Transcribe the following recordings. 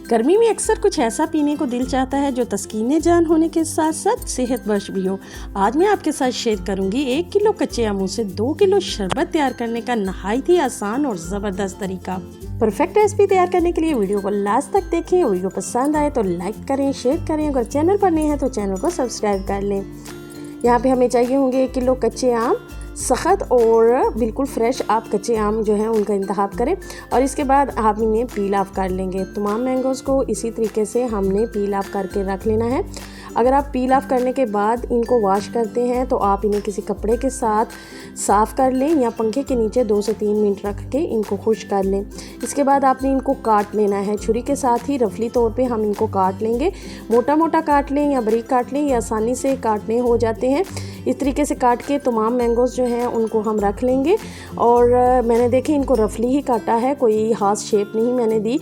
गर्मी में अक्सर कुछ ऐसा पीने को दिल चाहता है जो तस्कीने जान होने के साथ साथ सेहत बख्श भी हो। आज मैं आपके साथ शेयर करूंगी 1 किलो कच्चे आमों से 2 किलो शरबत तैयार करने का नहायत ही आसान और ज़बरदस्त तरीका। परफेक्ट रेसिपी तैयार करने के लिए वीडियो को लास्ट तक देखें। वीडियो पसंद आए तो लाइक करें, शेयर करें। अगर चैनल पर नए हैं तो चैनल को सब्सक्राइब कर लें। यहाँ पे हमें चाहिए होंगे 1 किलो कच्चे आम, सख्त और बिल्कुल फ्रेश आप कच्चे आम जो हैं उनका इंतखाब करें और इसके बाद आप इन्हें पील ऑफ कर लेंगे। तमाम मैंगोज़ को इसी तरीके से हमने पील ऑफ करके रख लेना है। अगर आप पील ऑफ करने के बाद इनको वॉश करते हैं तो आप इन्हें किसी कपड़े के साथ साफ़ कर लें या पंखे के नीचे 2 से 3 मिनट रख के इनको खुश कर लें। इसके बाद आपने इनको काट लेना है। छुरी के साथ ही रफली तौर पे हम इनको काट लेंगे। मोटा मोटा काट लें या बारीक काट लें, या आसानी से काटने हो जाते हैं। इस तरीके से काट के तमाम मैंगोज़ जो हैं उनको हम रख लेंगे। और मैंने देखे इनको रफली ही काटा है, कोई खास शेप नहीं मैंने दी,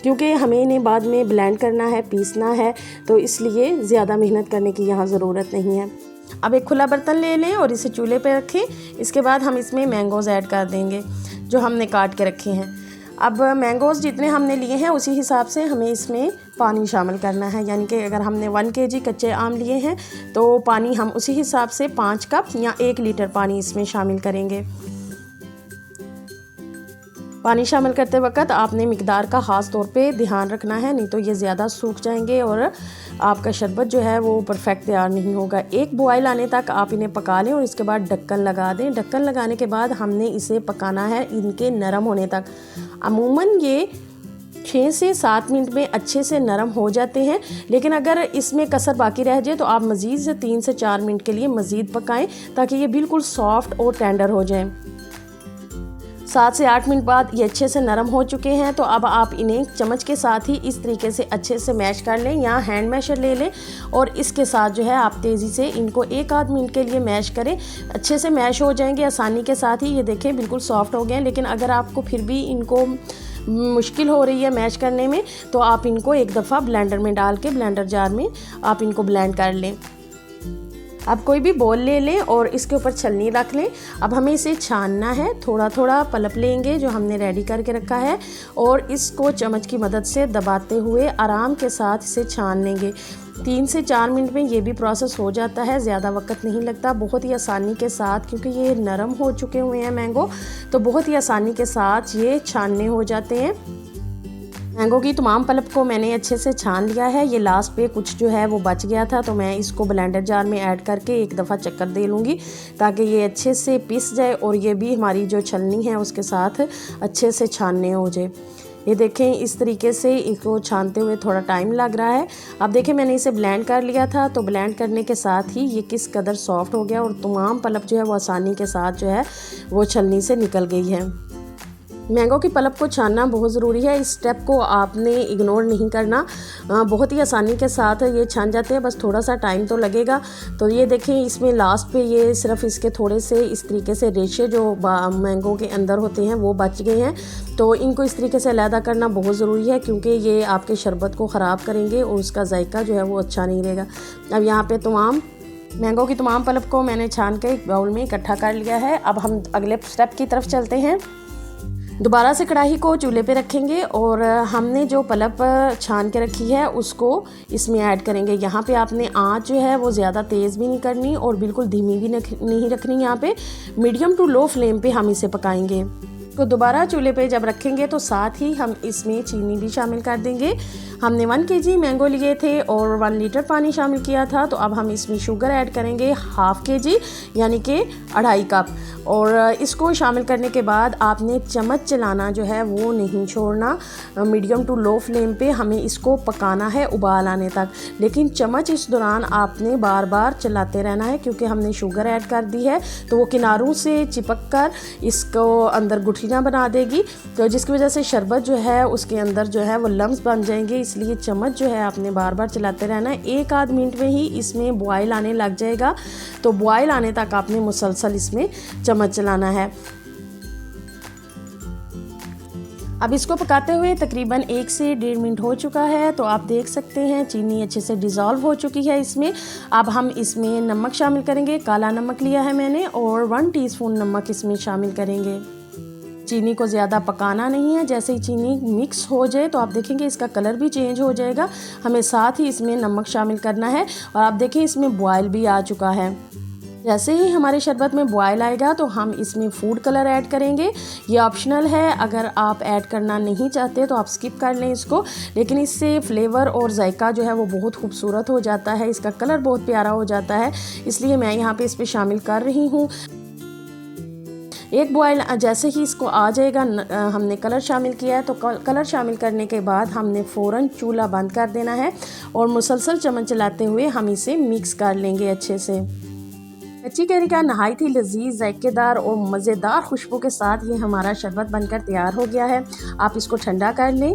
क्योंकि हमें इन्हें बाद में ब्लेंड करना है, पीसना है, तो इसलिए ज़्यादा मेहनत करने की यहाँ ज़रूरत नहीं है। अब एक खुला बर्तन ले लें और इसे चूल्हे पे रखें। इसके बाद हम इसमें मैंगोज़ ऐड कर देंगे जो हमने काट के रखे हैं। अब मैंगोज़ जितने हमने लिए हैं उसी हिसाब से हमें इसमें पानी शामिल करना है, यानी कि अगर हमने 1 kg कच्चे आम लिए हैं तो पानी हम उसी हिसाब से 5 कप या 1 लीटर पानी इसमें शामिल करेंगे। पानी शामिल करते वक्त आपने मिकदार का ख़ास तौर पे ध्यान रखना है, नहीं तो ये ज़्यादा सूख जाएंगे और आपका शरबत जो है वो परफेक्ट तैयार नहीं होगा। एक बॉयल आने तक आप इन्हें पका लें और इसके बाद ढक्कन लगा दें। ढक्कन लगाने के बाद हमने इसे पकाना है इनके नरम होने तक। अमूमन ये 6 से 7 मिनट में अच्छे से नरम हो जाते हैं, लेकिन अगर इसमें कसर बाकी रह जाए तो आप मज़ीद से 3 से 4 मिनट के लिए मज़ीद पकाएं ताकि ये बिल्कुल सॉफ्ट और टेंडर हो जाएं। 7 से 8 मिनट बाद ये अच्छे से नरम हो चुके हैं, तो अब आप इन्हें चम्मच के साथ ही इस तरीके से अच्छे से मैश कर लें या हैंड मैशर ले लें और इसके साथ जो है आप तेज़ी से इनको 1-आध मिनट के लिए मैश करें। अच्छे से मैश हो जाएंगे आसानी के साथ ही। ये देखें बिल्कुल सॉफ्ट हो गए हैं, लेकिन अगर आपको फिर भी इनको मुश्किल हो रही है मैश करने में तो आप इनको एक दफ़ा ब्लेंडर में डाल के ब्लेंडर जार में आप इनको ब्लेंड कर लें। अब कोई भी बोल ले लें और इसके ऊपर छलनी रख लें। अब हमें इसे छानना है। थोड़ा थोड़ा पलप लेंगे जो हमने रेडी करके रखा है और इसको चम्मच की मदद से दबाते हुए आराम के साथ इसे छान लेंगे। 3 से 4 मिनट में ये भी प्रोसेस हो जाता है, ज़्यादा वक्त नहीं लगता। बहुत ही आसानी के साथ, क्योंकि ये नरम हो चुके हुए हैं मैंगो, तो बहुत ही आसानी के साथ ये छानने हो जाते हैं। मैंगो की तमाम पल्प को मैंने अच्छे से छान लिया है। ये लास्ट पे कुछ जो है वो बच गया था, तो मैं इसको ब्लेंडर जार में ऐड करके एक दफ़ा चक्कर दे लूँगी ताकि ये अच्छे से पिस जाए और ये भी हमारी जो छलनी है उसके साथ अच्छे से छानने हो जाए। ये देखें इस तरीके से इसको छानते हुए थोड़ा टाइम लग रहा है। अब देखें मैंने इसे ब्लेंड कर लिया था, तो ब्लेंड करने के साथ ही ये किस कदर सॉफ्ट हो गया और तमाम पल्प जो है वो आसानी के साथ जो है वो छलनी से निकल गई है। मैंगो की पल्प को छानना बहुत ज़रूरी है, इस स्टेप को आपने इग्नोर नहीं करना। बहुत ही आसानी के साथ ये छान जाते हैं, बस थोड़ा सा टाइम तो लगेगा। तो ये देखें इसमें लास्ट पे ये सिर्फ इसके थोड़े से इस तरीके से रेशे जो मैंगो के अंदर होते हैं वो बच गए हैं, तो इनको इस तरीके से अलहदा करना बहुत ज़रूरी है, क्योंकि ये आपके शरबत को ख़राब करेंगे और उसका जायका जो है वो अच्छा नहीं रहेगा। अब यहाँ पे तमाम मैंगो की तमाम पल्प को मैंने छान के एक बाउल में इकट्ठा कर लिया है। अब हम अगले स्टेप की तरफ चलते हैं। दोबारा से कढ़ाई को चूल्हे पे रखेंगे और हमने जो पल्प छान के रखी है उसको इसमें ऐड करेंगे। यहाँ पे आपने आंच जो है वो ज़्यादा तेज़ भी नहीं करनी और बिल्कुल धीमी भी नहीं रखनी। यहाँ पे मीडियम टू लो फ्लेम पे हम इसे पकाएंगे। तो दोबारा चूल्हे पे जब रखेंगे तो साथ ही हम इसमें चीनी भी शामिल कर देंगे। हमने 1 kg मैंगो लिए थे और 1 लीटर पानी शामिल किया था, तो अब हम इसमें शुगर ऐड करेंगे 1/2 kg यानी कि 2.5 कप। और इसको शामिल करने के बाद आपने चम्मच चलाना जो है वो नहीं छोड़ना। मीडियम टू लो फ्लेम पे हमें इसको पकाना है उबाल आने तक, लेकिन चम्मच इस दौरान आपने बार बार चलाते रहना है, क्योंकि हमने शुगर ऐड कर दी है तो वो किनारों से चिपक कर इसको अंदर गुठलियाँ बना देगी, तो जिसकी वजह से शरबत जो है उसके अंदर जो है वो लम्स बन जाएंगे। इसलिए चम्मच जो है आपने बार बार चलाते रहना है। 1-आध मिनट में ही इसमें बॉयल आने लग जाएगा, तो बॉयल आने तक आपने मुसलसल इसमें चम्मच चलाना है। अब इसको पकाते हुए तकरीबन 1 से 1.5 मिनट हो चुका है, तो आप देख सकते हैं चीनी अच्छे से डिज़ोल्व हो चुकी है इसमें। अब हम इसमें नमक शामिल करेंगे। काला नमक लिया है मैंने और 1 टीस्पून नमक इसमें शामिल करेंगे। चीनी को ज़्यादा पकाना नहीं है। जैसे ही चीनी मिक्स हो जाए तो आप देखेंगे इसका कलर भी चेंज हो जाएगा। हमें साथ ही इसमें नमक शामिल करना है और आप देखें इसमें बॉयल भी आ चुका है। जैसे ही हमारे शरबत में बॉयल आएगा तो हम इसमें फूड कलर ऐड करेंगे। ये ऑप्शनल है, अगर आप ऐड करना नहीं चाहते तो आप स्किप कर लें इसको, लेकिन इससे फ्लेवर और जायका जो है वो बहुत खूबसूरत हो जाता है, इसका कलर बहुत प्यारा हो जाता है, इसलिए मैं यहाँ पे इस पर शामिल कर रही हूँ। एक बॉयल जैसे ही इसको आ जाएगा, हमने कलर शामिल किया है, तो कलर शामिल करने के बाद हमने फ़ौरन चूल्हा बंद कर देना है और मुसलसल चम्मच चलाते हुए हम इसे मिक्स कर लेंगे अच्छे से। कच्ची कैरी का नहायत ही लजीज, जायकेदार और मज़ेदार खुशबू के साथ ये हमारा शरबत बनकर तैयार हो गया है। आप इसको ठंडा कर लें।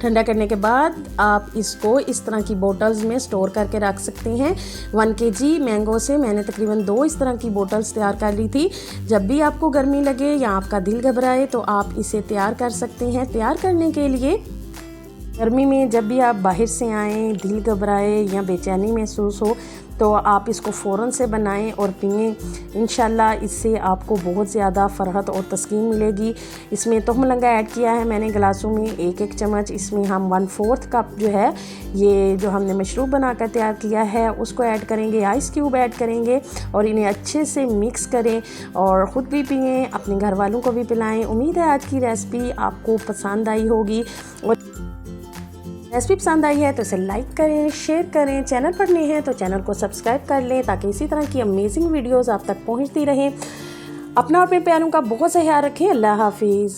ठंडा करने के बाद आप इसको इस तरह की बोतल्स में स्टोर करके रख सकते हैं। 1 kg मैंगो से मैंने तकरीबन 2 इस तरह की बोतल्स तैयार कर ली थी। जब भी आपको गर्मी लगे या आपका दिल घबराए तो आप इसे तैयार कर सकते हैं। तैयार करने के लिए गर्मी में जब भी आप बाहर से आएँ, दिल घबराए या बेचैनी महसूस हो तो आप इसको फ़ौरन से बनाएं और पिएं। इंशाल्लाह इससे आपको बहुत ज़्यादा फ़रहत और तस्कीन मिलेगी। इसमें तोहमलंगा ऐड किया है मैंने गिलासों में 1-1 चम्मच। इसमें हम 1/4 कप जो है ये जो हमने मशरूब बनाकर तैयार किया है उसको ऐड करेंगे, आइस क्यूब ऐड करेंगे और इन्हें अच्छे से मिक्स करें और ख़ुद भी पिएँ, अपने घर वालों को भी पिलाएँ। उम्मीद है आज की रेसिपी आपको पसंद आई होगी और रेसिपी पसंद आई है तो इसे लाइक करें, शेयर करें। चैनल पर नए हैं तो चैनल को सब्सक्राइब कर लें ताकि इसी तरह की अमेजिंग वीडियोस आप तक पहुंचती रहें। अपना और अपने प्यारों का बहुत सा ख्याल रखें। अल्लाह हाफिज़।